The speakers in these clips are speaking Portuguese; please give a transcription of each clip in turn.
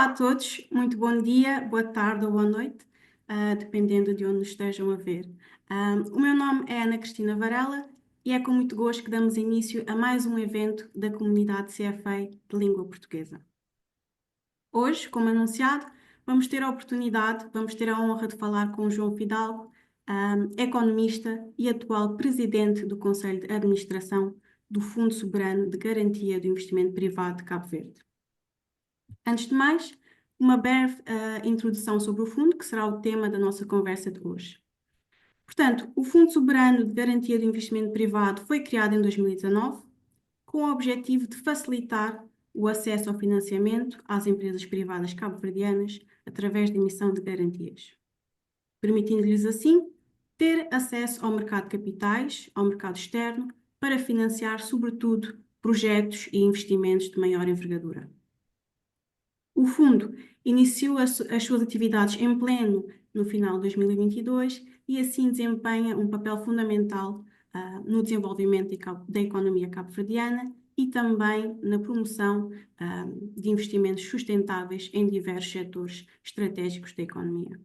Olá a todos, muito bom dia, boa tarde ou boa noite, dependendo de onde nos estejam a ver. O meu nome é Ana Cristina Varela e é com muito gosto que damos início a mais um evento da comunidade CFA de língua portuguesa. Hoje, como anunciado, vamos ter a honra de falar com o João Fidalgo, economista e atual presidente do Conselho de Administração do Fundo Soberano de Garantia do Investimento Privado de Cabo Verde. Antes de mais, uma breve introdução sobre o fundo, que será o tema da nossa conversa de hoje. Portanto, o Fundo Soberano de Garantia do Investimento Privado foi criado em 2019 com o objetivo de facilitar o acesso ao financiamento às empresas privadas cabo-verdianas através da emissão de garantias, permitindo-lhes assim ter acesso ao mercado de capitais, ao mercado externo, para financiar, sobretudo, projetos e investimentos de maior envergadura. O fundo iniciou as suas atividades em pleno no final de 2022 e assim desempenha um papel fundamental no desenvolvimento da economia cabo-verdiana e também na promoção de investimentos sustentáveis em diversos setores estratégicos da economia.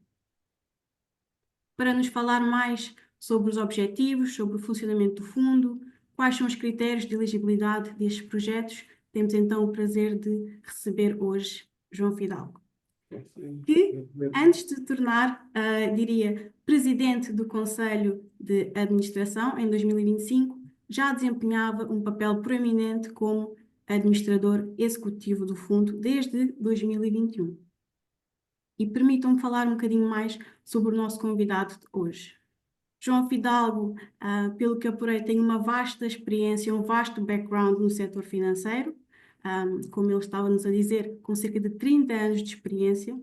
Para nos falar mais sobre os objetivos, sobre o funcionamento do fundo, quais são os critérios de elegibilidade destes projetos, temos então o prazer de receber hoje João Fidalgo, que antes de tornar, diria, presidente do Conselho de Administração em 2025, já desempenhava um papel proeminente como administrador executivo do fundo desde 2021. E permitam-me falar um bocadinho mais sobre o nosso convidado de hoje. João Fidalgo, pelo que apurei, tem uma vasta experiência, um vasto background no setor financeiro, como ele estava-nos a dizer, com cerca de 30 anos de experiência,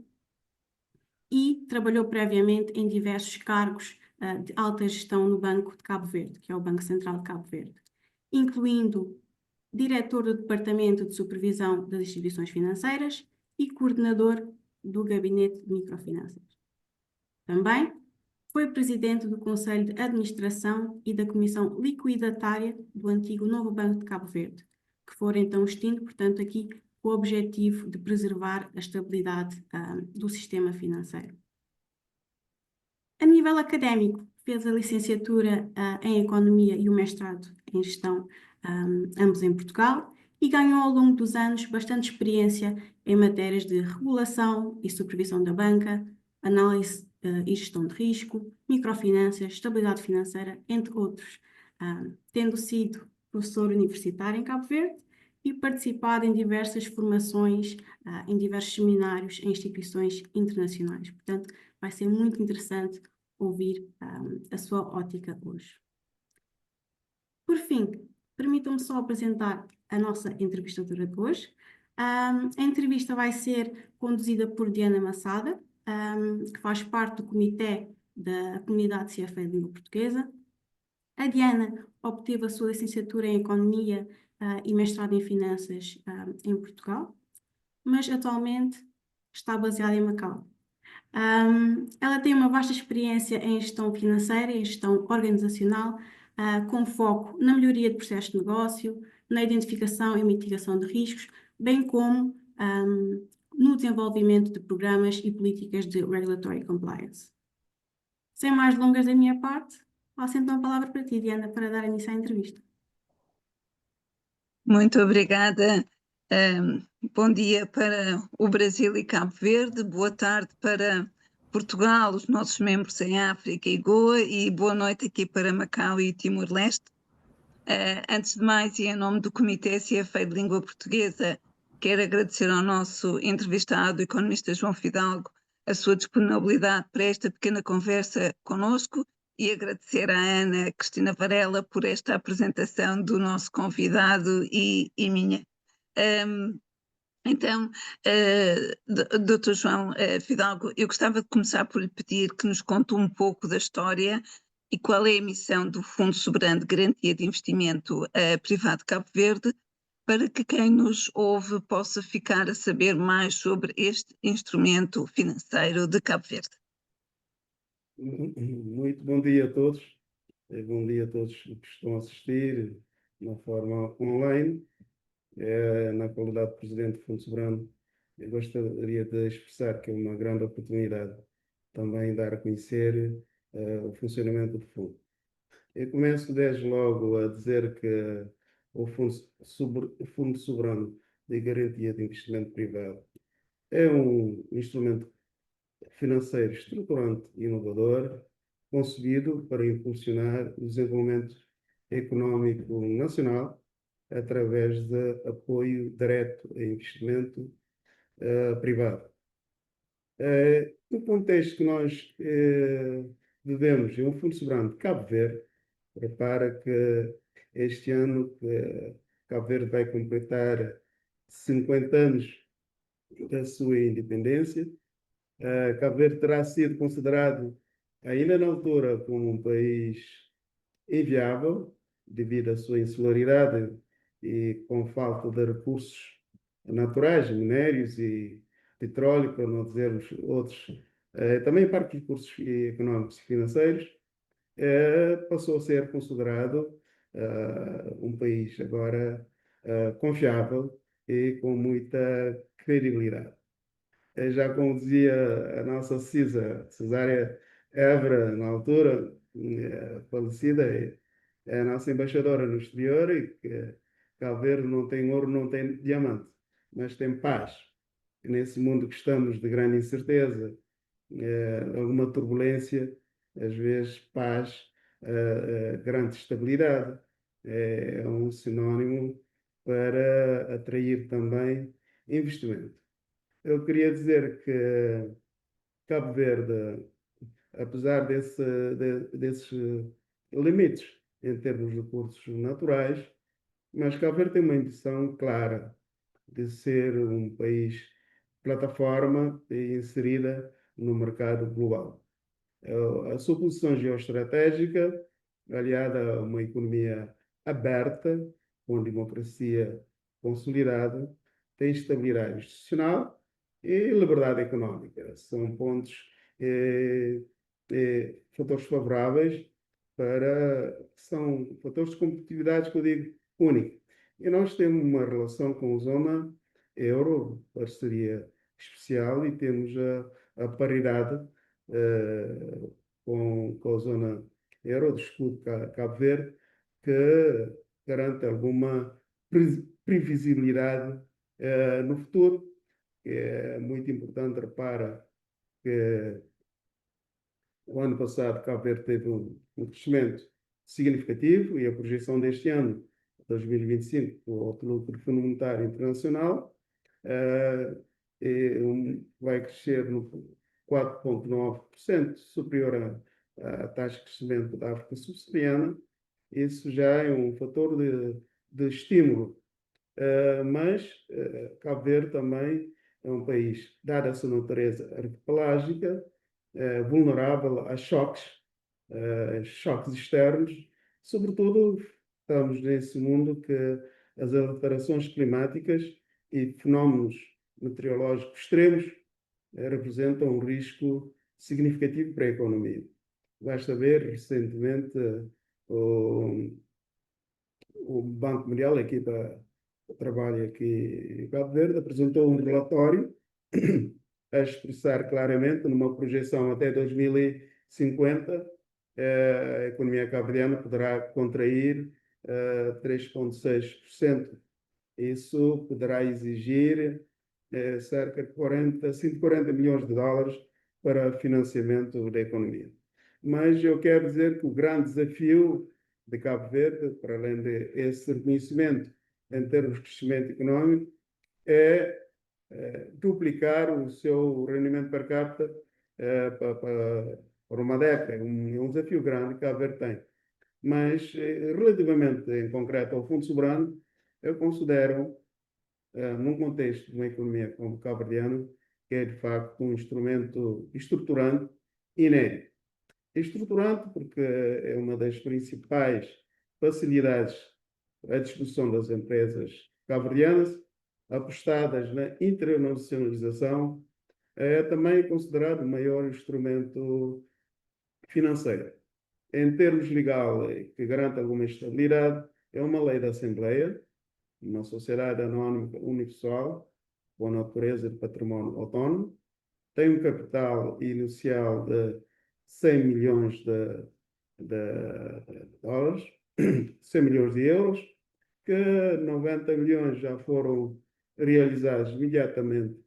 e trabalhou previamente em diversos cargos de alta gestão no Banco de Cabo Verde, que é o Banco Central de Cabo Verde, incluindo diretor do Departamento de Supervisão das Instituições Financeiras e coordenador do Gabinete de Microfinanças. Também foi presidente do Conselho de Administração e da Comissão Liquidatária do antigo Novo Banco de Cabo Verde, que foram então extinto, portanto, aqui com o objetivo de preservar a estabilidade do sistema financeiro. A nível académico, fez a licenciatura em Economia e o mestrado em Gestão, ambos em Portugal, e ganhou ao longo dos anos bastante experiência em matérias de regulação e supervisão da banca, análise e gestão de risco, microfinanças, estabilidade financeira, entre outros, tendo sido professor universitário em Cabo Verde e participado em diversas formações, em diversos seminários em instituições internacionais. Portanto, vai ser muito interessante ouvir a sua ótica hoje. Por fim, permitam-me só apresentar a nossa entrevistadora de hoje. A entrevista vai ser conduzida por Diana Massada, que faz parte do comitê da comunidade CFA de língua portuguesa. A Diana obteve a sua licenciatura em Economia e mestrado em Finanças em Portugal, mas atualmente está baseada em Macau. Ela tem uma vasta experiência em gestão financeira e gestão organizacional, com foco na melhoria de processos de negócio, na identificação e mitigação de riscos, bem como no desenvolvimento de programas e políticas de regulatory compliance. Sem mais delongas da minha parte, passo então a palavra para ti, Diana, para dar início à entrevista. Muito obrigada. Bom dia para o Brasil e Cabo Verde, boa tarde para Portugal, os nossos membros em África e Goa, e boa noite aqui para Macau e Timor-Leste. Antes de mais, e em nome do Comitê CFA de Língua Portuguesa, quero agradecer ao nosso entrevistado, o economista João Fidalgo, a sua disponibilidade para esta pequena conversa conosco e agradecer à Ana Cristina Varela por esta apresentação do nosso convidado e minha. Então, Dr. João Fidalgo, eu gostava de começar por lhe pedir que nos conte um pouco da história e qual é a missão do Fundo Soberano de Garantia de Investimento Privado de Cabo Verde, para que quem nos ouve possa ficar a saber mais sobre este instrumento financeiro de Cabo Verde. Muito bom dia a todos. Bom dia a todos que estão a assistir de uma forma online. Na qualidade de Presidente do Fundo Soberano Eu gostaria de expressar que é uma grande oportunidade também dar a conhecer o funcionamento do fundo. Eu começo desde logo a dizer que o Fundo Soberano de Garantia de Investimento Privado é um instrumento financeiro estruturante e inovador, concebido para impulsionar o desenvolvimento económico nacional através de apoio direto a investimento privado. No contexto que nós vivemos, é um Fundo Soberano de Cabo Verde, prepara que este ano que Cabo Verde vai completar 50 anos da sua independência. Cabo Verde terá sido considerado, ainda na altura, como um país inviável, devido à sua insularidade e com falta de recursos naturais, minérios e petróleo, para não dizermos outros, também parte dos recursos económicos e financeiros, passou a ser considerado um país agora confiável e com muita credibilidade. Já como dizia a nossa Cesária Évora, na altura, falecida, é a nossa embaixadora no exterior, e que Cabo Verde não tem ouro, não tem diamante, mas tem paz. E nesse mundo que estamos de grande incerteza, alguma turbulência, às vezes paz, grande estabilidade, é um sinónimo para atrair também investimento. Eu queria dizer que Cabo Verde, apesar desses limites em termos de recursos naturais, mas Cabo Verde tem uma ambição clara de ser um país plataforma e inserida no mercado global. A sua posição geoestratégica, aliada a uma economia aberta, com democracia consolidada, tem estabilidade institucional e liberdade económica. São pontos, fatores favoráveis são fatores de competitividade que eu digo único. E nós temos uma relação com a zona euro, parceria especial, e temos a paridade com a zona euro, do escudo Cabo Verde, que garante alguma previsibilidade no futuro, que é muito importante. Repara que o ano passado Cabo Verde teve um crescimento significativo, e a projeção deste ano, 2025, o Outlook do Fundo Monetário Internacional, eh, vai crescer no 4,9%, superior à taxa de crescimento da África Subsaariana. Isso já é um fator de estímulo. Mas Cabo Verde também é um país, dada a sua natureza arquipelágica, vulnerável a choques externos. Sobretudo, estamos nesse mundo que as alterações climáticas e fenómenos meteorológicos extremos representam um risco significativo para a economia. Basta ver recentemente o, o Banco Mundial, a equipa que trabalha aqui em Cabo Verde, apresentou um relatório a expressar claramente, numa projeção até 2050, a economia cabo-verdiana poderá contrair 3,6%. Isso poderá exigir cerca de 140 milhões de dólares para financiamento da economia. Mas eu quero dizer que o grande desafio de Cabo Verde, para além desse reconhecimento em termos de crescimento económico, é duplicar o seu rendimento per capita para uma década. É um desafio grande que Cabo Verde tem. Mas, relativamente em concreto ao Fundo Soberano, eu considero, num contexto de uma economia como cabo-verdiana, que é de facto um instrumento estruturante inédito. Estruturante porque é uma das principais facilidades à disposição das empresas cabo-verdianas, apostadas na internacionalização. É também considerado o maior instrumento financeiro. Em termos legal, que garante alguma estabilidade, é uma lei da Assembleia, uma sociedade anónima unipessoal, com a natureza de património autónomo, tem um capital inicial de 100 milhões de dólares, 100 milhões de euros, que 90 milhões já foram realizados imediatamente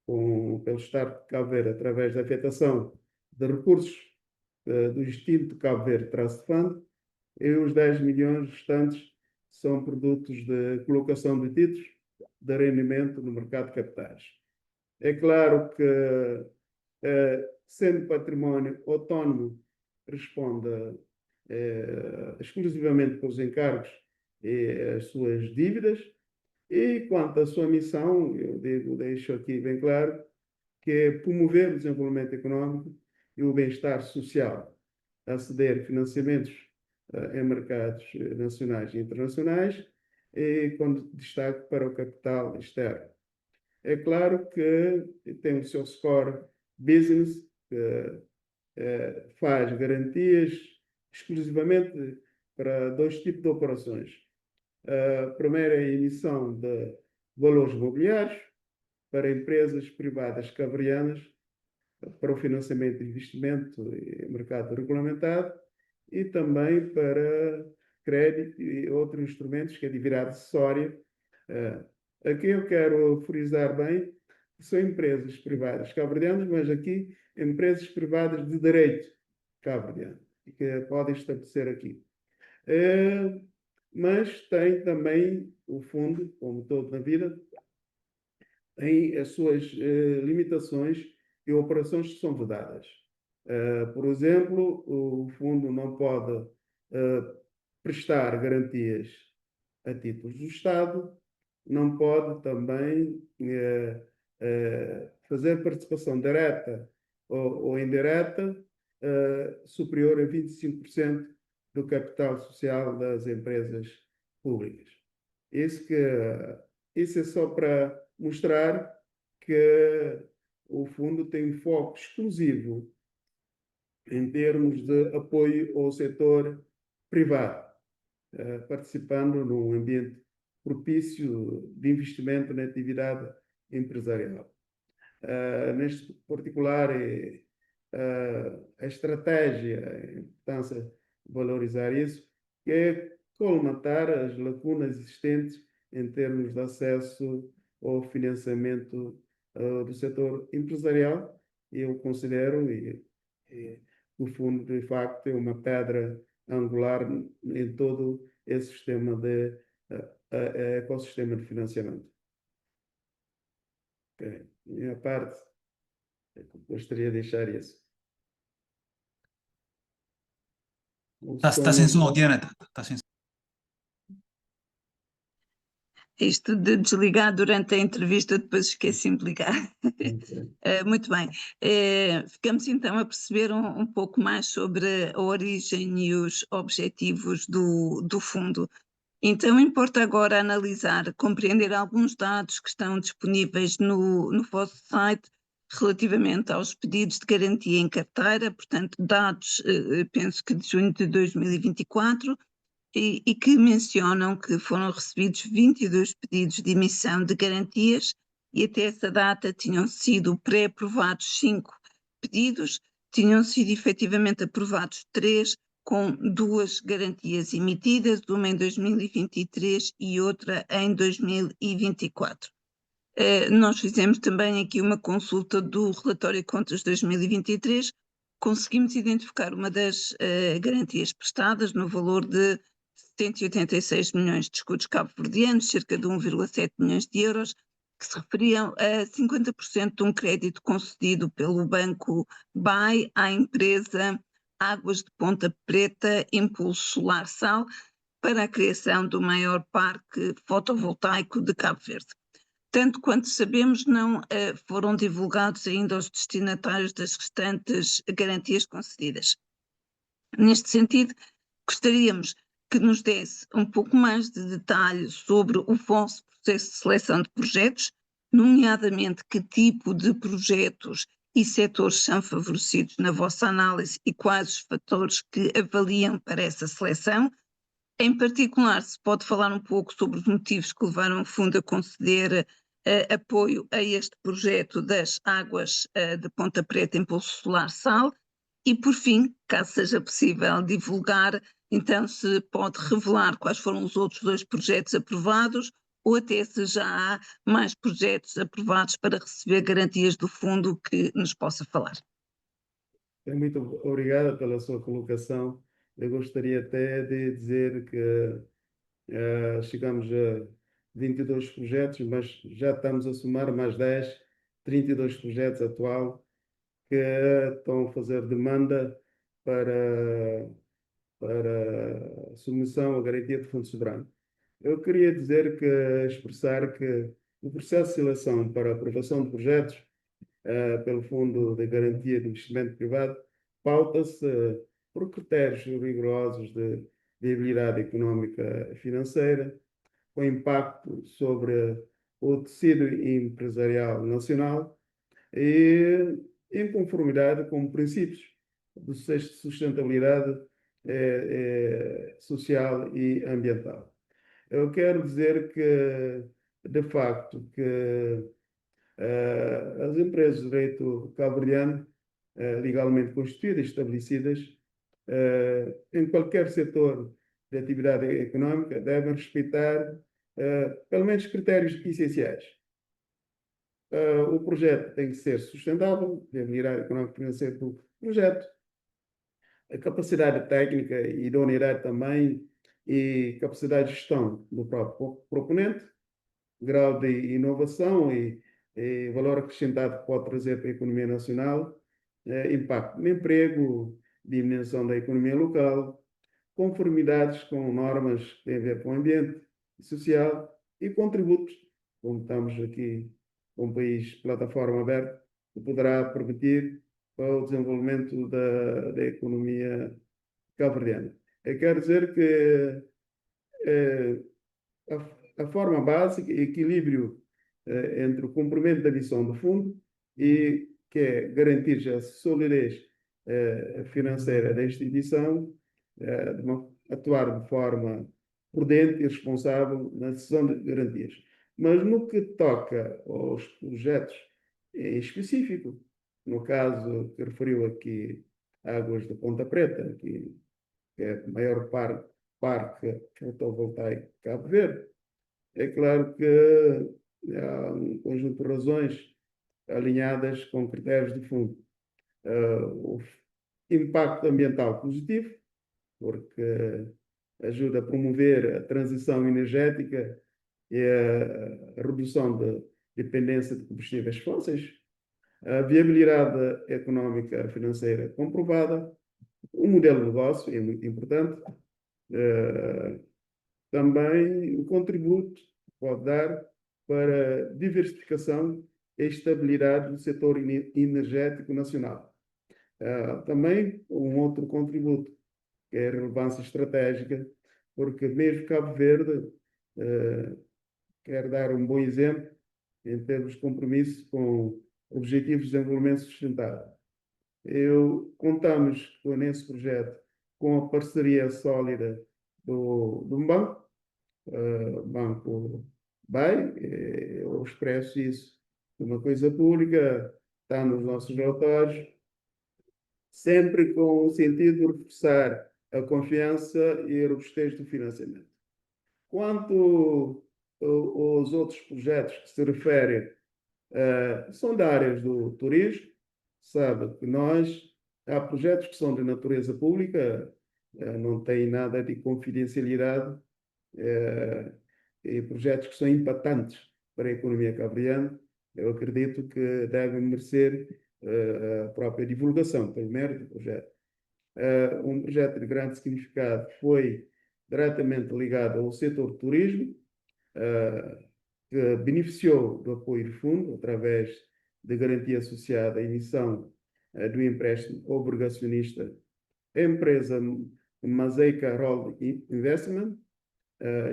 pelo Estado de Cabo Verde através da afetação de recursos do Instituto de Cabo Verde Trust Fund, e os 10 milhões restantes são produtos de colocação de títulos de rendimento no mercado de capitais. É claro que, sendo património autónomo, responde exclusivamente pelos encargos e as suas dívidas, e quanto à sua missão, deixo aqui bem claro, que é promover o desenvolvimento económico e o bem-estar social, aceder a financiamentos em mercados nacionais e internacionais, e com destaque para o capital externo. É claro que tem o seu score business, que faz garantias exclusivamente para dois tipos de operações. A primeira é a emissão de valores imobiliários para empresas privadas cabo-verdianas para o financiamento de investimento e mercado regulamentado, e também para crédito e outros instrumentos que é de atividade acessória. Aqui eu quero frisar bem que são empresas privadas cabo-verdianas, mas aqui empresas privadas de direito cabo-verdiano, que podem estabelecer aqui. Mas tem também o fundo, como todo na vida, tem as suas limitações e operações que são vedadas. Por exemplo, o fundo não pode prestar garantias a títulos do Estado, não pode também fazer participação direta ou indireta superior a 25% do capital social das empresas públicas. Isso é só para mostrar que o fundo tem foco exclusivo em termos de apoio ao setor privado, participando num ambiente propício de investimento na atividade empresarial. Neste particular, a estratégia, a importância de valorizar isso, que é colmatar as lacunas existentes em termos de acesso ao financiamento do setor empresarial. Eu considero que o fundo, de facto, é uma pedra angular em todo esse sistema de ecossistema de financiamento. Okay. Minha parte, gostaria de deixar isso. Está sem som, Diana. Está sem som. Isto de desligar durante a entrevista, depois esqueci-me de ligar. Muito bem. Ficamos então a perceber um pouco mais sobre a origem e os objetivos do fundo. Então, importa agora analisar, compreender alguns dados que estão disponíveis no vosso site relativamente aos pedidos de garantia em carteira, portanto, dados, penso que de junho de 2024, e que mencionam que foram recebidos 22 pedidos de emissão de garantias e até essa data tinham sido pré-aprovados 5 pedidos, tinham sido efetivamente aprovados 3, com 2 garantias emitidas, uma em 2023 e outra em 2024. Nós fizemos também aqui uma consulta do relatório de contas de 2023, conseguimos identificar uma das garantias prestadas no valor de 186 milhões de escudos cabo-verdianos, cerca de 1,7 milhões de euros, que se referiam a 50% de um crédito concedido pelo banco BAE à empresa Águas de Ponta Preta Impulso Solar Sal para a criação do maior parque fotovoltaico de Cabo Verde. Tanto quanto sabemos, não foram divulgados ainda os destinatários das restantes garantias concedidas. Neste sentido, gostaríamos que nos desse um pouco mais de detalhes sobre o vosso processo de seleção de projetos, nomeadamente que tipo de projetos e setores são favorecidos na vossa análise e quais os fatores que avaliam para essa seleção. Em particular, se pode falar um pouco sobre os motivos que levaram o fundo a conceder apoio a este projeto das águas de Ponta Preta Impulso Solar Sal e, por fim, caso seja possível divulgar, então se pode revelar quais foram os outros 2 projetos aprovados ou até se já há mais projetos aprovados para receber garantias do fundo que nos possa falar. Muito obrigada pela sua colocação. Eu gostaria até de dizer que chegamos a 22 projetos, mas já estamos a somar mais 10, 32 projetos atual que estão a fazer demanda para submissão à garantia de fundo soberano. Eu queria dizer que, expressar que o processo de seleção para a aprovação de projetos pelo Fundo de Garantia de Investimento Privado pauta-se por critérios rigorosos de viabilidade económica e financeira, com impacto sobre o tecido empresarial nacional e em conformidade com princípios de sustentabilidade social e ambiental. Eu quero dizer que, de facto, que as empresas de direito cabo-verdiano, legalmente constituídas e estabelecidas, em qualquer setor de atividade económica, devem respeitar pelo menos critérios essenciais. O projeto tem que ser sustentável, viabilidade económica e financeira do projeto, a capacidade técnica e idoneidade também, e capacidade de gestão do próprio proponente, grau de inovação e valor acrescentado que pode trazer para a economia nacional, impacto no emprego, diminuição da economia local, conformidades com normas que têm a ver com o ambiente social e contributos, como estamos aqui com um país plataforma aberta, que poderá permitir para o desenvolvimento da economia cabo-verdiana. Eu quero dizer que a forma básica e equilíbrio entre o cumprimento da missão do fundo e que é garantir a solidez financeira da instituição, atuar de forma prudente e responsável na decisão de garantias. Mas no que toca aos projetos em específico, no caso que referiu aqui, Águas de Ponta Preta, que é o maior parque fotovoltaico de Cabo Verde, é claro que há um conjunto de razões alinhadas com critérios de fundo. O impacto ambiental positivo, porque ajuda a promover a transição energética e a redução da dependência de combustíveis fósseis, a viabilidade económica financeira comprovada, o modelo de negócio é muito importante, também o contributo que pode dar para a diversificação e estabilidade do setor energético nacional. Também um outro contributo, que é a relevância estratégica, porque mesmo Cabo Verde quer dar um bom exemplo em termos de compromisso com objetivos de desenvolvimento sustentável. Contamos nesse projeto com a parceria sólida do banco, Banco BAE. Eu expresso isso de uma coisa pública, está nos nossos relatórios, sempre com o sentido de reforçar a confiança e a robustez do financiamento. Quanto aos outros projetos que se referem, são da área do turismo, sabe que há projetos que são de natureza pública, não têm nada de confidencialidade, e projetos que são impactantes para a economia cabo-verdiana. Eu acredito que devem merecer a própria divulgação, pelo mérito do projeto. Um projeto de grande significado foi diretamente ligado ao setor do turismo, que beneficiou do apoio do fundo através de garantia associada à emissão do empréstimo obrigacionista. A empresa Mazeica Holding Investment,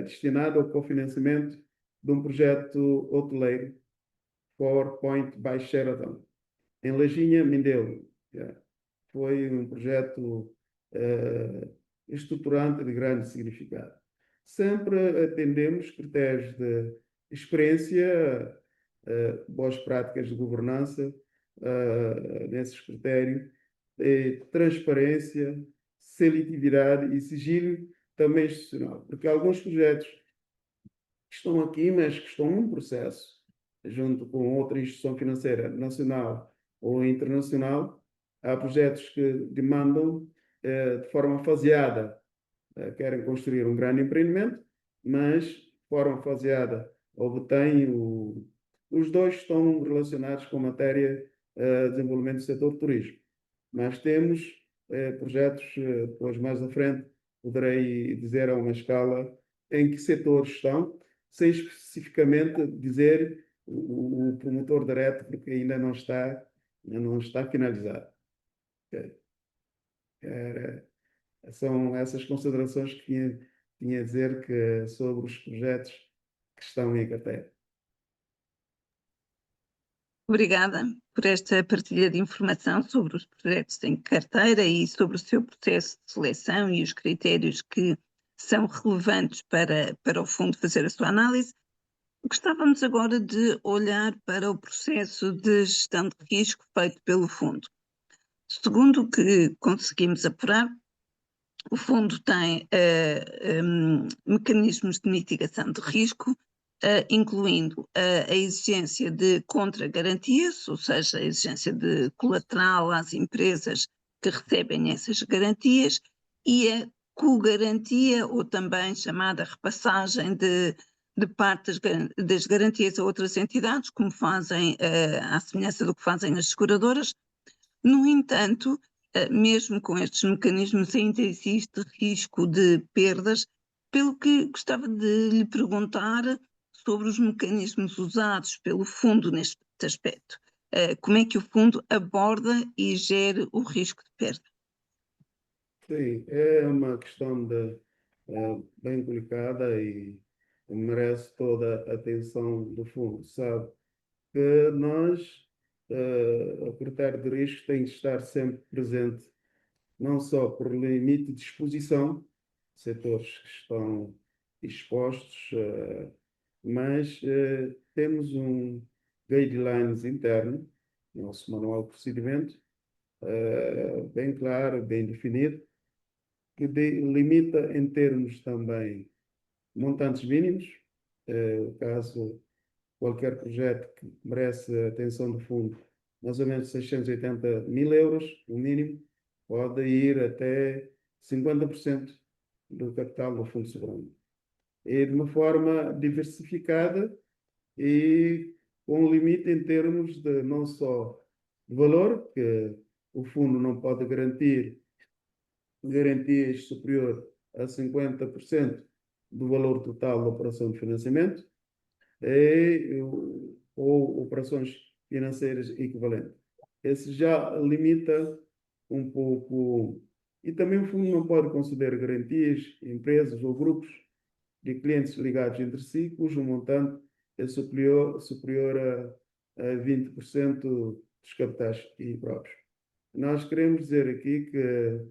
destinado ao cofinanciamento de um projeto hoteleiro, Four Point by Sheraton, em Lajinha, Mindelo. Foi um projeto estruturante de grande significado. Sempre atendemos critérios de experiência boas práticas de governança nesses critérios, transparência, seletividade e sigilo também institucional, porque alguns projetos que estão aqui, mas que estão num processo, junto com outra instituição financeira nacional ou internacional, há projetos que demandam de forma faseada, querem construir um grande empreendimento, mas de forma faseada obtêm os dois estão relacionados com a matéria de desenvolvimento do setor turismo. Mas temos projetos, depois mais à frente, poderei dizer a uma escala em que setores estão, sem especificamente dizer o promotor direto, porque ainda não está finalizado. São essas considerações que tinha a dizer sobre os projetos que estão em carteira. Obrigada por esta partilha de informação sobre os projetos em carteira e sobre o seu processo de seleção e os critérios que são relevantes para o fundo fazer a sua análise. Gostávamos agora de olhar para o processo de gestão de risco feito pelo fundo. Segundo o que conseguimos apurar, o fundo tem mecanismos de mitigação de risco, incluindo a exigência de contragarantias, ou seja, a exigência de colateral às empresas que recebem essas garantias, e a co-garantia, ou também chamada repassagem de parte das garantias a outras entidades, como fazem, à semelhança do que fazem as seguradoras. No entanto, mesmo com estes mecanismos, ainda existe risco de perdas, pelo que gostava de lhe perguntar sobre os mecanismos usados pelo fundo neste aspecto. Como é que o fundo aborda e gera o risco de perda? Sim, é uma questão bem delicada e merece toda a atenção do fundo. Sabe que nós, o critério de risco tem de estar sempre presente, não só por limite de exposição, setores que estão expostos, mas temos um guidelines interno, nosso manual de procedimento, bem claro, bem definido, que limita em termos também montantes mínimos, caso qualquer projeto que merece a atenção do fundo, mais ou menos 680 mil euros, o mínimo, pode ir até 50% do capital do fundo soberano. E de uma forma diversificada e com limite em termos de não só de valor, que o fundo não pode garantir garantias superior a 50% do valor total da operação de financiamento, ou operações financeiras equivalentes. Esse já limita um pouco. E também o fundo não pode conceder garantias a empresas ou grupos de clientes ligados entre si, cujo montante é superior a 20% dos capitais próprios. Nós queremos dizer aqui que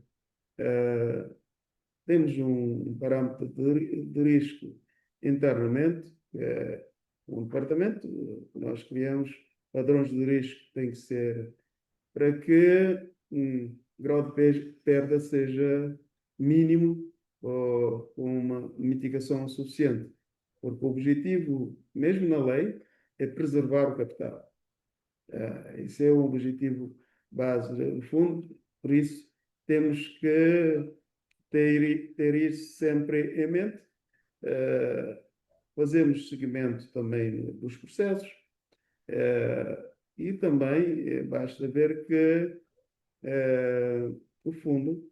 temos um parâmetro de risco internamente, que é um departamento, nós criamos padrões de risco que têm que ser para que o grau de perda seja mínimo ou com uma mitigação suficiente. Porque o objetivo, mesmo na lei, é preservar o capital. Esse é o objetivo base do fundo, por isso temos que ter isso sempre em mente. Fazemos seguimento também dos processos e também basta ver que o fundo,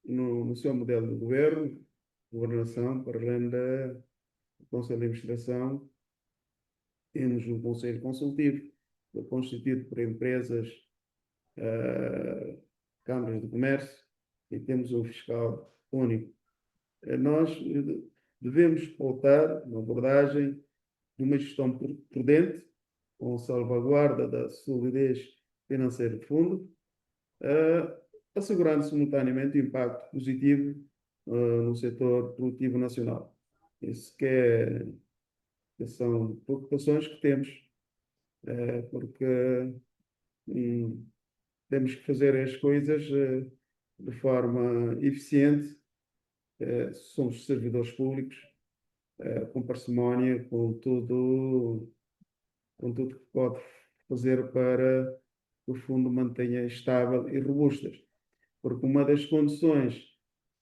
no seu modelo de governação, para além do Conselho de Administração, temos um Conselho Consultivo, constituído por empresas, câmaras de comércio, e temos um fiscal único. Nós devemos pautar uma abordagem de uma gestão prudente, com salvaguarda da solidez financeira do fundo, assegurando simultaneamente o impacto positivo no setor produtivo nacional. Isso que são preocupações que temos porque temos que fazer as coisas de forma eficiente. Somos servidores públicos, com parcimónia, com tudo que pode fazer para que o fundo mantenha estável e robustas. Porque uma das condições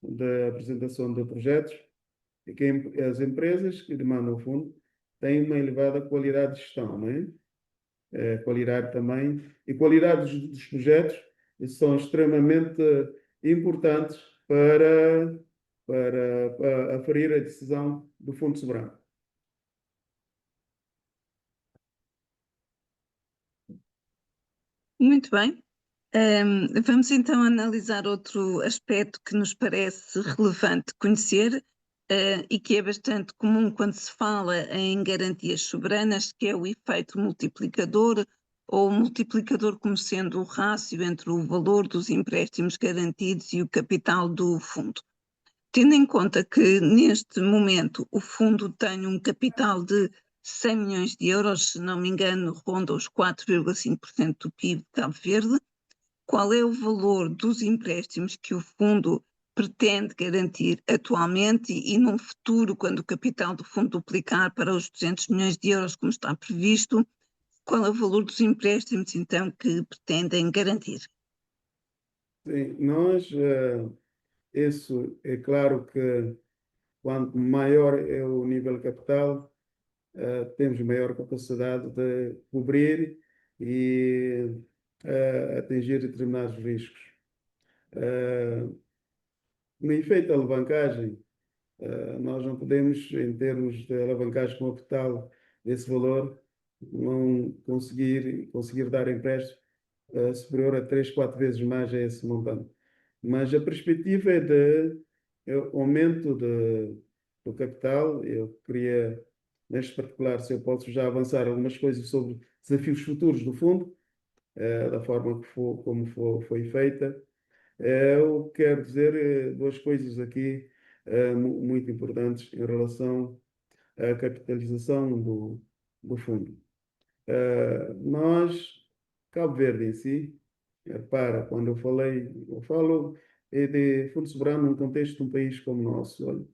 da apresentação de projetos é que as empresas que demandam o fundo têm uma elevada qualidade de gestão, não é? Qualidade também, e qualidade dos projetos são extremamente importantes para aferir a decisão do Fundo Soberano. Muito bem. Vamos então analisar outro aspecto que nos parece relevante conhecer e que é bastante comum quando se fala em garantias soberanas, que é o efeito multiplicador, ou o multiplicador como sendo o rácio entre o valor dos empréstimos garantidos e o capital do fundo. Tendo em conta que neste momento o fundo tem um capital de 100 milhões de euros, se não me engano, ronda os 4,5% do PIB de Cabo Verde, qual é o valor dos empréstimos que o fundo pretende garantir atualmente e num futuro, quando o capital do fundo duplicar para os 200 milhões de euros, como está previsto, qual é o valor dos empréstimos, então, que pretendem garantir? Sim, isso é claro que quanto maior é o nível de capital, temos maior capacidade de cobrir e atingir determinados riscos. No efeito da alavancagem, nós não podemos, em termos de alavancagem com capital desse valor, não conseguir dar empréstimo superior a 3, 4 vezes mais a esse montante. Mas a perspectiva é de aumento do capital. Eu queria, neste particular, se eu posso já avançar algumas coisas sobre desafios futuros do fundo, da forma como foi feita. Eu quero dizer duas coisas aqui muito importantes em relação à capitalização do fundo. Nós, Cabo Verde em si, quando eu falo de Fundo Soberano num contexto de um país como o nosso, olha,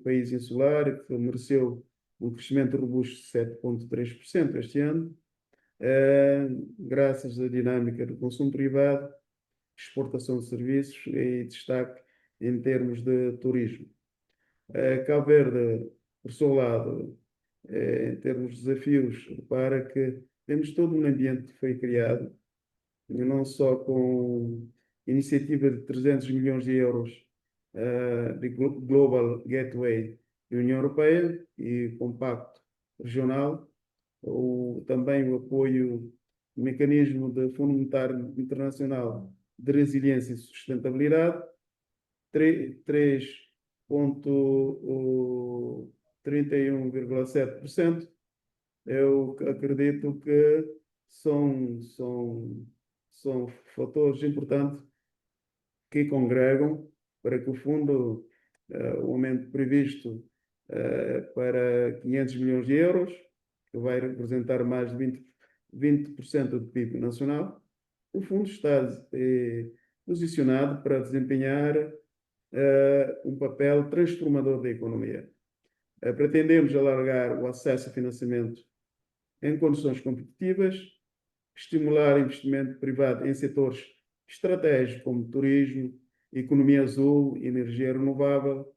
país insular que mereceu um crescimento robusto de 7,3% este ano, graças à dinâmica do consumo privado, exportação de serviços e destaque em termos de turismo. Cabo Verde, por seu lado, em termos de desafios, para que temos todo um ambiente que foi criado, não só com iniciativa de 300 milhões de euros de Global Gateway da União Europeia e Compacto Regional, também o apoio do Mecanismo de Fundo Monetário Internacional de Resiliência e Sustentabilidade, 3,31,7%. Eu acredito que são fatores importantes que congregam para que o fundo, o aumento previsto para 500 milhões de euros, que vai representar mais de 20% do PIB nacional, o fundo está posicionado para desempenhar um papel transformador da economia. Pretendemos alargar o acesso a financiamento em condições competitivas, estimular investimento privado em setores estratégicos como turismo, economia azul, energia renovável,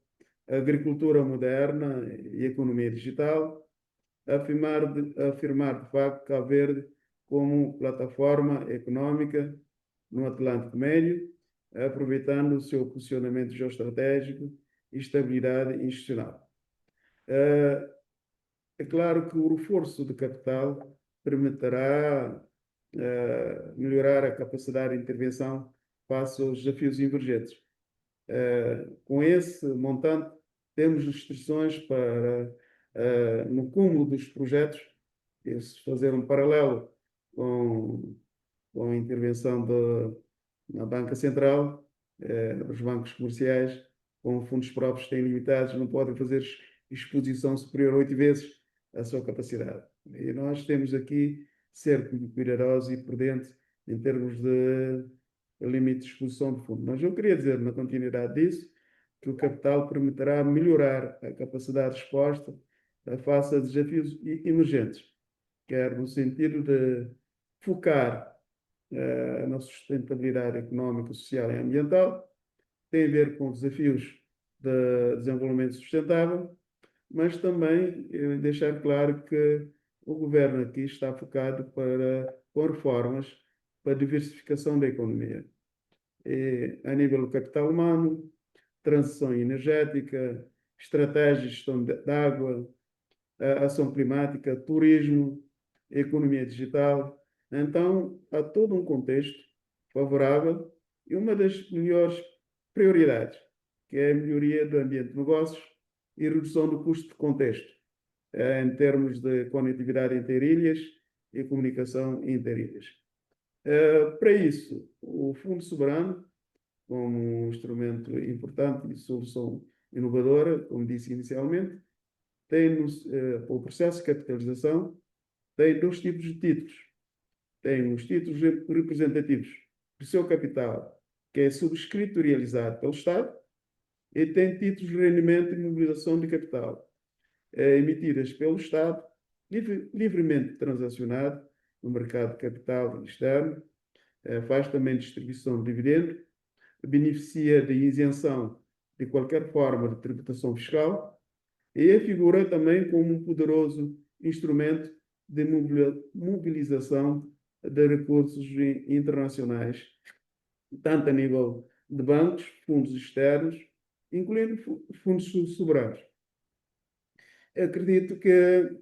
agricultura moderna e economia digital, afirmar de facto Cabo Verde como plataforma económica no Atlântico Médio, aproveitando o seu posicionamento geoestratégico e estabilidade institucional. É claro que o reforço de capital permitirá melhorar a capacidade de intervenção face aos desafios emergentes. Com esse montante, temos restrições para, no cúmulo dos projetos, fazer um paralelo com a intervenção na Banca Central, os bancos comerciais, com fundos próprios têm limitados, não podem fazer exposição superior a 8 vezes a sua capacidade. E nós temos aqui ser cuidadosos e prudentes em termos de limite de exposição de fundo. Mas eu queria dizer, na continuidade disso, que o capital permitirá melhorar a capacidade de resposta face a desafios emergentes, quer no sentido de focar na sustentabilidade económica, social e ambiental, tem a ver com desafios de desenvolvimento sustentável, mas também deixar claro que o governo aqui está focado com reformas para a diversificação da economia. E, a nível do capital humano, transição energética, estratégia de gestão de água, ação climática, turismo, economia digital. Então, há todo um contexto favorável e uma das melhores prioridades, que é a melhoria do ambiente de negócios e redução do custo de contexto, em termos de conectividade interilhas e comunicação interilhas. Para isso, o Fundo Soberano, como um instrumento importante e solução inovadora, como disse inicialmente, tem o processo de capitalização, tem dois tipos de títulos. Tem os títulos representativos do seu capital, que é subscrito e realizado pelo Estado, e tem títulos de rendimento e mobilização de capital, emitidas pelo Estado, livremente transacionado no mercado de capital externo, faz também distribuição de dividendo, beneficia de isenção de qualquer forma de tributação fiscal e figura também como um poderoso instrumento de mobilização de recursos internacionais, tanto a nível de bancos, fundos externos, incluindo fundos soberanos. Eu acredito que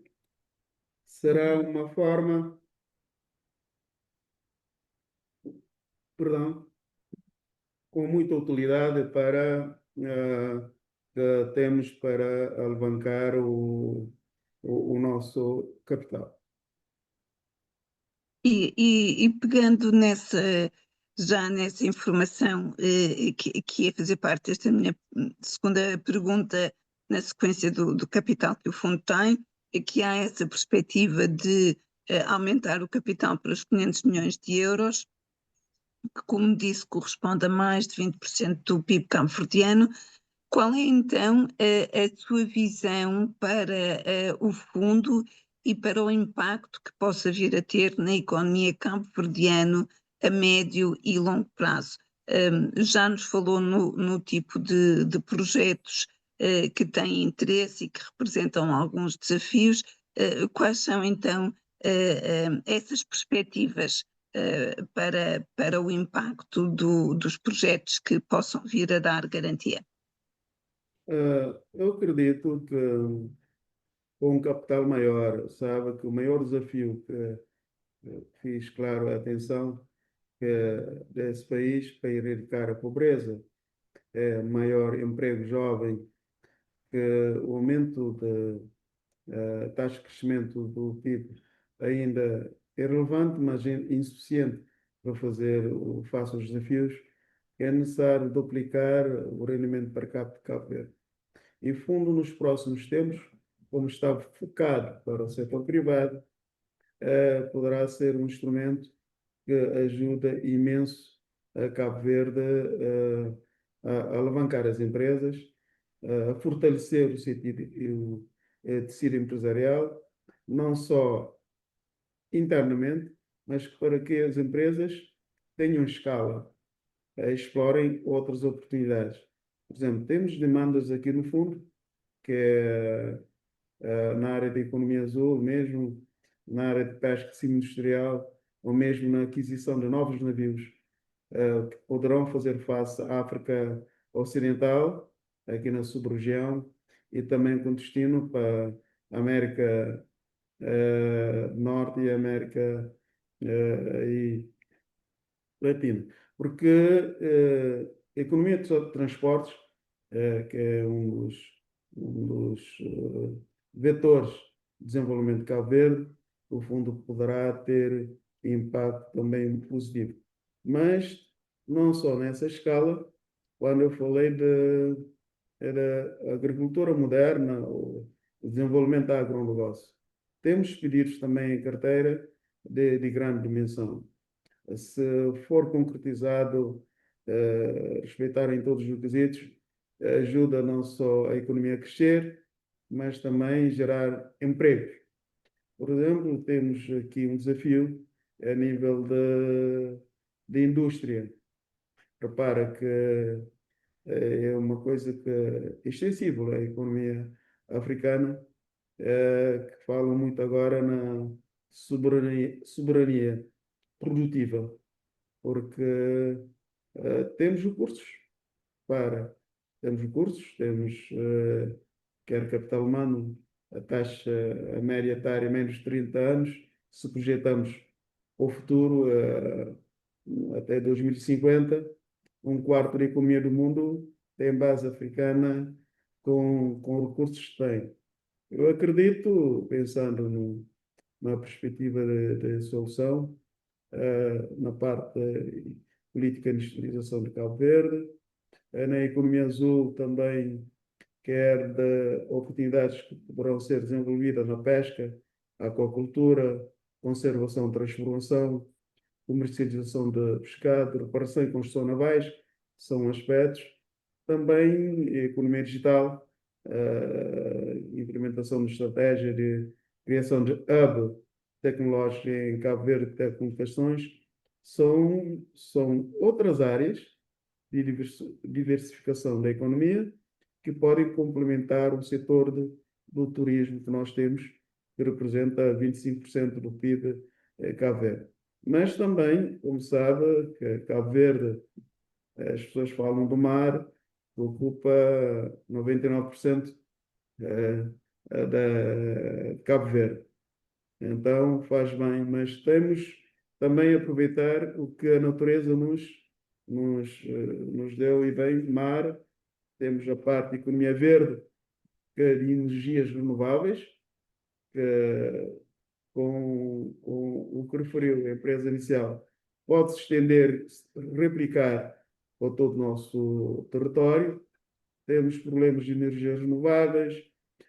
será uma forma, perdão, com muita utilidade para que temos para alavancar o nosso capital. E pegando já nessa informação que ia fazer parte desta minha segunda pergunta, na sequência do capital que o fundo tem, que há essa perspectiva de aumentar o capital para os 500 milhões de euros, que, como disse, corresponde a mais de 20% do PIB cabo-verdiano. Qual é então a sua visão para o fundo e para o impacto que possa vir a ter na economia cabo-verdiana a médio e longo prazo? Já nos falou no tipo de projetos que têm interesse e que representam alguns desafios. Quais são então essas perspectivas para o impacto dos projetos que possam vir a dar garantia? Eu acredito que com um capital maior, sabe que o maior desafio que fiz, claro, a atenção desse país para erradicar a pobreza, é maior emprego jovem, que o aumento da taxa de crescimento do PIB ainda é relevante, mas insuficiente para fazer face aos desafios. É necessário duplicar o rendimento per capita de Cabo Verde. E fundo nos próximos tempos, como está focado para o setor privado, poderá ser um instrumento que ajuda imenso a Cabo Verde a alavancar as empresas, a fortalecer o tecido empresarial, não só internamente, mas para que as empresas tenham escala, explorem outras oportunidades. Por exemplo, temos demandas aqui no fundo, que é na área da economia azul, mesmo na área de pesca industrial, ou mesmo na aquisição de novos navios que poderão fazer face à África Ocidental, aqui na sub-região, e também com destino para a América Norte e América e Latina. Porque a economia de transportes, que é um dos vetores de desenvolvimento de Cabo Verde, o fundo poderá ter impacto também positivo. Mas não só nessa escala, quando eu falei da agricultura moderna, o desenvolvimento do agronegócio. Temos pedidos também em carteira de grande dimensão. Se for concretizado, respeitarem todos os requisitos, ajuda não só a economia a crescer, mas também gerar empregos. Por exemplo, temos aqui um desafio a nível de indústria. Repara que é uma coisa que é extensível à economia africana, que falam muito agora na soberania produtiva, porque temos recursos para, temos recursos, temos quer capital humano, a taxa, a média etária menos de 30 anos, se projetamos o futuro até 2050, um quarto da economia do mundo tem base africana com recursos que tem. Eu acredito, pensando numa perspectiva de solução, na parte política de industrialização de Cabo Verde, na economia azul também, quer de oportunidades que poderão ser desenvolvidas na pesca, aquacultura, conservação, transformação, comercialização de pescado, reparação e construção navais, são aspectos. Também economia digital, implementação de estratégia de criação de hub tecnológico em Cabo Verde, telecomunicações, são outras áreas de diversificação da economia que podem complementar o setor do turismo que nós temos, que representa 25% do PIB Cabo Verde. Mas também, como sabe, que Cabo Verde, as pessoas falam do mar, que ocupa 99% de Cabo Verde. Então faz bem, mas temos também a aproveitar o que a natureza nos deu e bem, mar. Temos a parte de economia verde, que é de energias renováveis, que com o que referiu a empresa inicial, pode-se estender, replicar para todo o nosso território. Temos problemas de energias renováveis,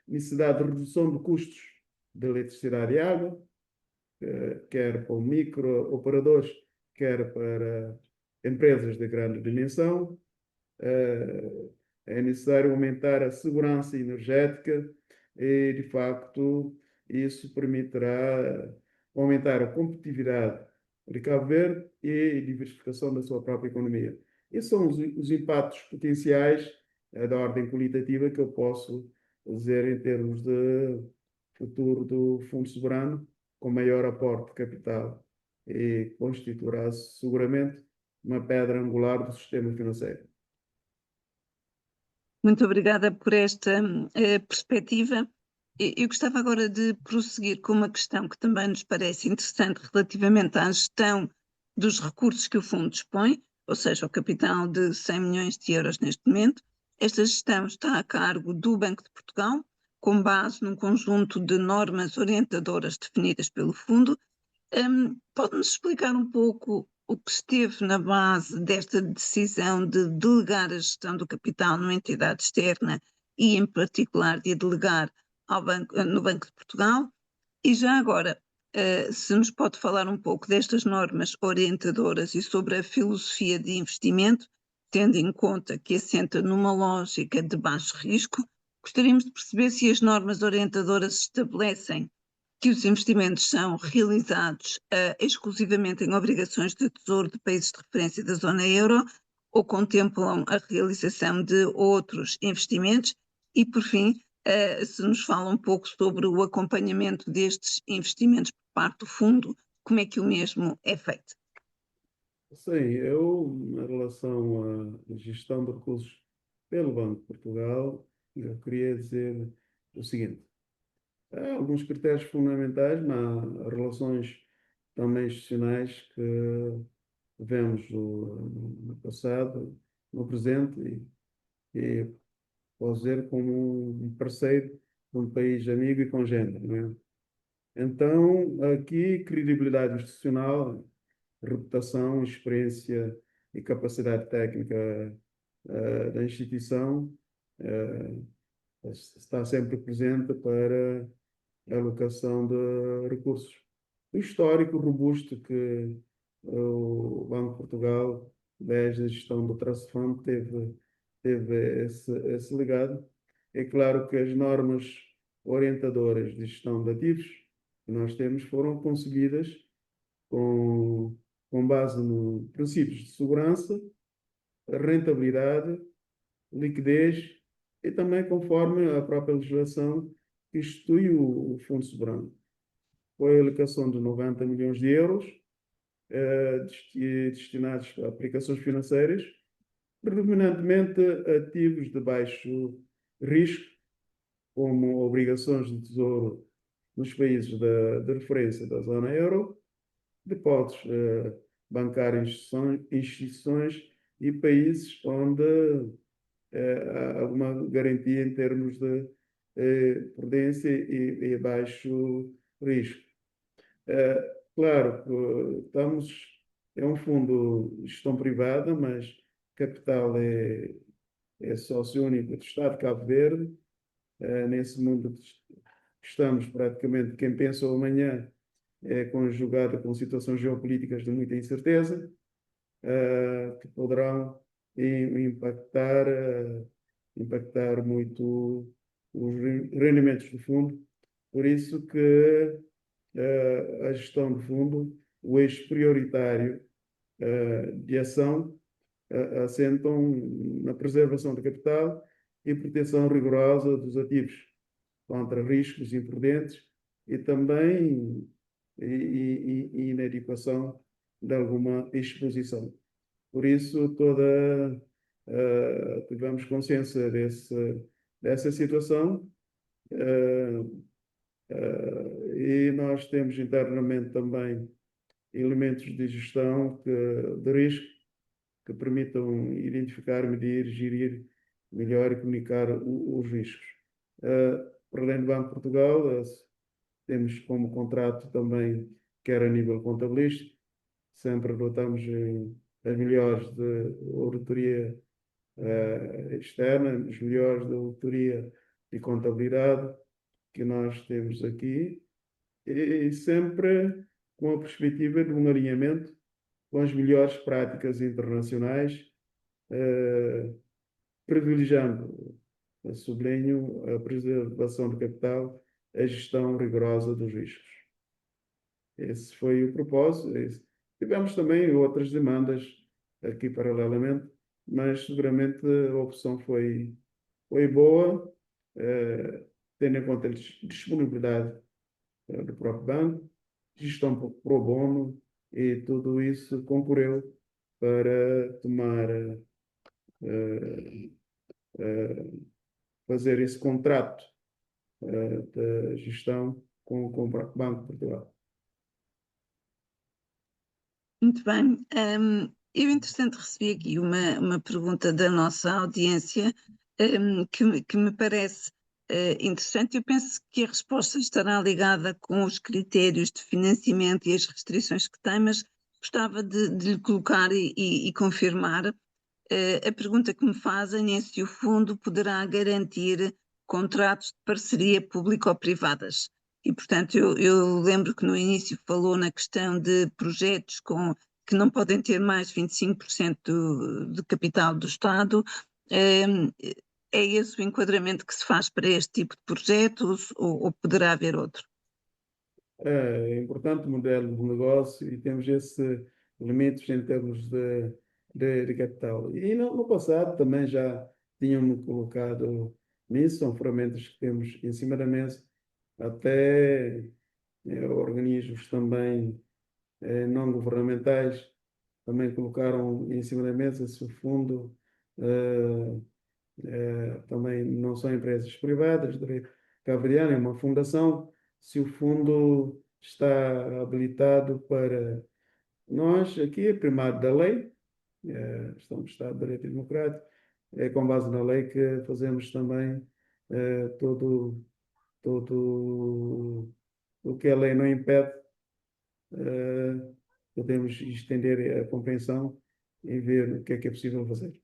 necessidade de redução de custos de eletricidade e água, quer para micro-operadores, quer para empresas de grande dimensão. É necessário aumentar a segurança energética e, de facto, isso permitirá aumentar a competitividade de Cabo Verde e diversificação da sua própria economia. Esses são os impactos potenciais da ordem qualitativa que eu posso dizer em termos de futuro do Fundo Soberano, com maior aporte de capital e constituirá seguramente uma pedra angular do sistema financeiro. Muito obrigada por esta perspectiva. Eu gostava agora de prosseguir com uma questão que também nos parece interessante relativamente à gestão dos recursos que o fundo dispõe, ou seja, o capital de 100 milhões de euros neste momento. Esta gestão está a cargo do Banco de Portugal, com base num conjunto de normas orientadoras definidas pelo fundo. Pode-nos explicar um pouco o que esteve na base desta decisão de delegar a gestão do capital numa entidade externa e, em particular, de a delegar no Banco de Portugal? E já agora, se nos pode falar um pouco destas normas orientadoras e sobre a filosofia de investimento, tendo em conta que assenta numa lógica de baixo risco, gostaríamos de perceber se as normas orientadoras estabelecem que os investimentos são realizados exclusivamente em obrigações de tesouro de países de referência da zona euro ou contemplam a realização de outros investimentos e, por fim, se nos fala um pouco sobre o acompanhamento destes investimentos por parte do fundo, como é que o mesmo é feito? Sim, eu, em relação à gestão de recursos pelo Banco de Portugal, eu queria dizer o seguinte. Há alguns critérios fundamentais, mas há relações também institucionais que vemos no passado, no presente e posso dizer como um parceiro de um país amigo e congênere, não é? Então, aqui, credibilidade institucional, reputação, experiência e capacidade técnica da instituição está sempre presente para alocação de recursos. O histórico robusto que o Banco de Portugal, desde a gestão do Trust Fund, teve esse legado. É claro que as normas orientadoras de gestão de ativos que nós temos foram concebidas com, com base nos princípios de segurança, rentabilidade, liquidez e também conforme a própria legislação que institui o Fundo Soberano. Foi a alocação de 90 milhões de euros destinados a aplicações financeiras, predominantemente ativos de baixo risco, como obrigações de tesouro nos países de referência da zona euro, depósitos bancários em instituições e países onde há alguma garantia em termos de prudência e baixo risco. Claro que é um fundo de gestão privada, mas capital é sócio único do Estado de Cabo Verde. Nesse mundo que estamos, praticamente, quem pensa o amanhã é conjugado com situações geopolíticas de muita incerteza, que poderão impactar muito os rendimentos do fundo. Por isso que a gestão do fundo, o eixo prioritário de ação, assentam na preservação do capital e proteção rigorosa dos ativos contra riscos imprudentes e também inadequação de alguma exposição. Por isso, tivemos consciência dessa situação e nós temos internamente também elementos de gestão de risco que permitam identificar, medir, gerir melhor e comunicar os riscos. Para além do Banco de Portugal, temos como contrato também, quer a nível contabilístico, sempre adotamos as melhores de auditoria externa, os melhores de auditoria e contabilidade que nós temos aqui, e sempre com a perspectiva de um alinhamento com as melhores práticas internacionais, privilegiando, sublinho, a preservação do capital, a gestão rigorosa dos riscos. Esse foi o propósito. Tivemos também outras demandas aqui paralelamente, mas seguramente a opção foi boa, tendo em conta a disponibilidade do próprio banco, gestão pro bono, e tudo isso concorreu para fazer esse contrato de gestão com o Banco de Portugal. Muito bem. Eu, entretanto, recebi aqui uma pergunta da nossa audiência que me parece interessante. Eu penso que a resposta estará ligada com os critérios de financiamento e as restrições que tem, mas gostava de lhe colocar e confirmar. A pergunta que me fazem é se o fundo poderá garantir contratos de parceria público-privadas. E, portanto, eu lembro que no início falou na questão de projetos que não podem ter mais de 25% de capital do Estado. É esse o enquadramento que se faz para este tipo de projetos ou poderá haver outro? É importante o modelo de negócio e temos esses limites em termos de capital. E no passado também já tínhamos colocado nisso, são ferramentas que temos em cima da mesa, até organismos também não governamentais também colocaram em cima da mesa se o fundo também não são empresas privadas, cabo-verdiano é uma fundação, se o fundo está habilitado para nós, aqui é primado da lei, estamos no Estado de Direito Democrático, é com base na lei que fazemos também todo o que a lei não impede, podemos estender a compreensão e ver o que é possível fazer.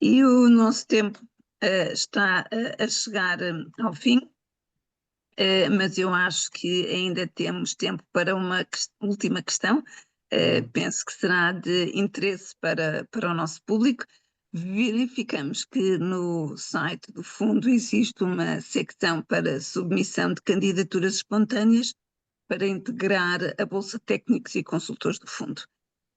E o nosso tempo está a chegar ao fim, mas eu acho que ainda temos tempo para uma última questão. Penso que será de interesse para o nosso público. Verificamos que no site do fundo existe uma secção para submissão de candidaturas espontâneas para integrar a Bolsa de Técnicos e Consultores do fundo.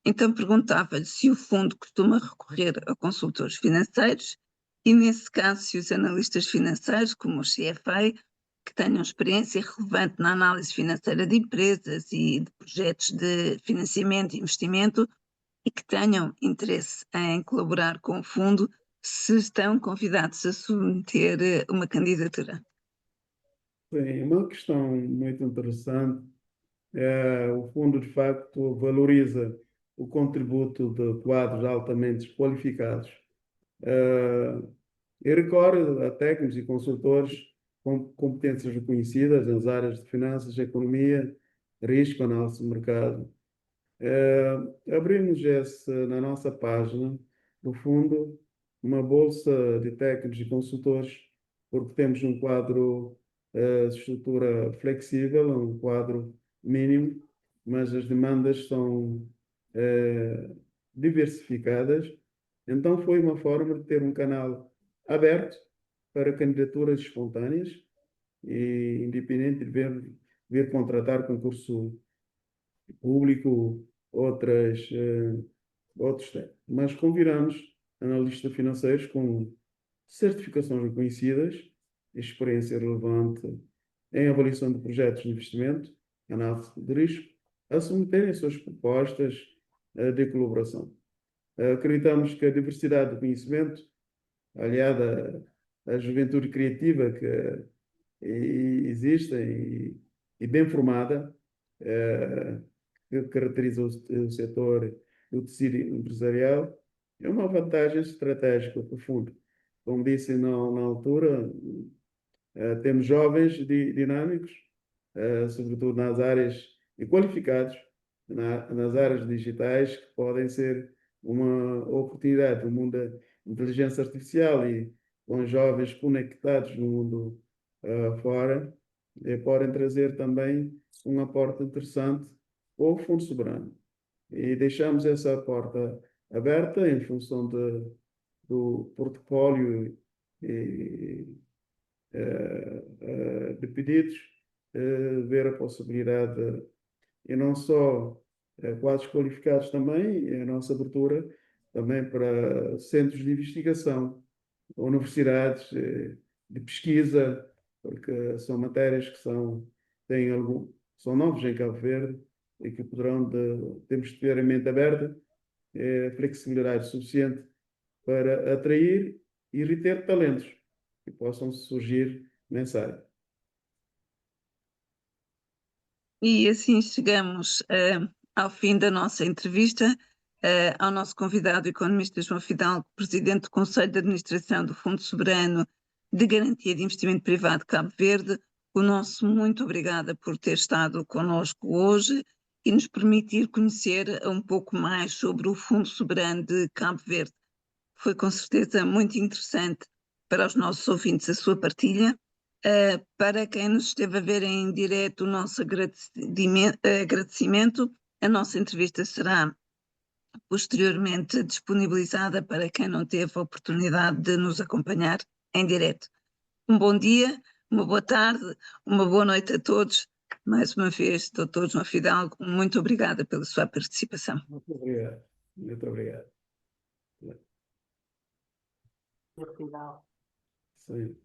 Então perguntava-lhe se o fundo costuma recorrer a consultores financeiros e, nesse caso, se os analistas financeiros, como os CFA, que tenham experiência relevante na análise financeira de empresas e de projetos de financiamento e investimento e que tenham interesse em colaborar com o fundo, se estão convidados a submeter uma candidatura. Sim, uma questão muito interessante. O fundo, de facto, valoriza o contributo de quadros altamente qualificados e recorre a técnicos e consultores com competências reconhecidas nas áreas de finanças, economia, risco, análise de mercado. Abrimos na nossa página do fundo uma bolsa de técnicos e consultores, porque temos um quadro de estrutura flexível, um quadro mínimo, mas as demandas são diversificadas. Então foi uma forma de ter um canal aberto para candidaturas espontâneas e independente de vir contratar concurso público, outros técnicos. Mas convidamos analistas financeiros com certificações reconhecidas, experiência relevante em avaliação de projetos de investimento, análise de risco, a submeterem suas propostas de colaboração. Acreditamos que a diversidade de conhecimento, aliada à juventude criativa que existe e bem formada, que caracteriza o setor do tecido empresarial, é uma vantagem estratégica para o fundo. Como disse na altura, temos jovens dinâmicos, sobretudo nas áreas e qualificados, nas áreas digitais, que podem ser uma oportunidade no mundo da inteligência artificial e com jovens conectados no mundo fora, podem trazer também um aporte interessante ao Fundo Soberano. E deixamos essa porta aberta em função do portfólio de pedidos, ver a possibilidade, e não só quadros qualificados também, a nossa abertura também para centros de investigação, universidades de pesquisa, porque são matérias que são novos em Cabo Verde e que temos de ter a mente aberta, flexibilidade suficiente para atrair e reter talentos que possam surgir nessa área. E assim chegamos ao fim da nossa entrevista. Ao nosso convidado, o economista João Fidalgo, presidente do Conselho de Administração do Fundo Soberano de Garantia de Investimento Privado de Cabo Verde, o nosso muito obrigada por ter estado connosco hoje e nos permitir conhecer um pouco mais sobre o Fundo Soberano de Cabo Verde. Foi com certeza muito interessante para os nossos ouvintes a sua partilha. Para quem nos esteve a ver em direto, o nosso agradecimento. A nossa entrevista será posteriormente disponibilizada para quem não teve a oportunidade de nos acompanhar em direto. Um bom dia, uma boa tarde, uma boa noite a todos. Mais uma vez, Dr. João Fidalgo, muito obrigada pela sua participação. Muito obrigado. Muito obrigado. Sim.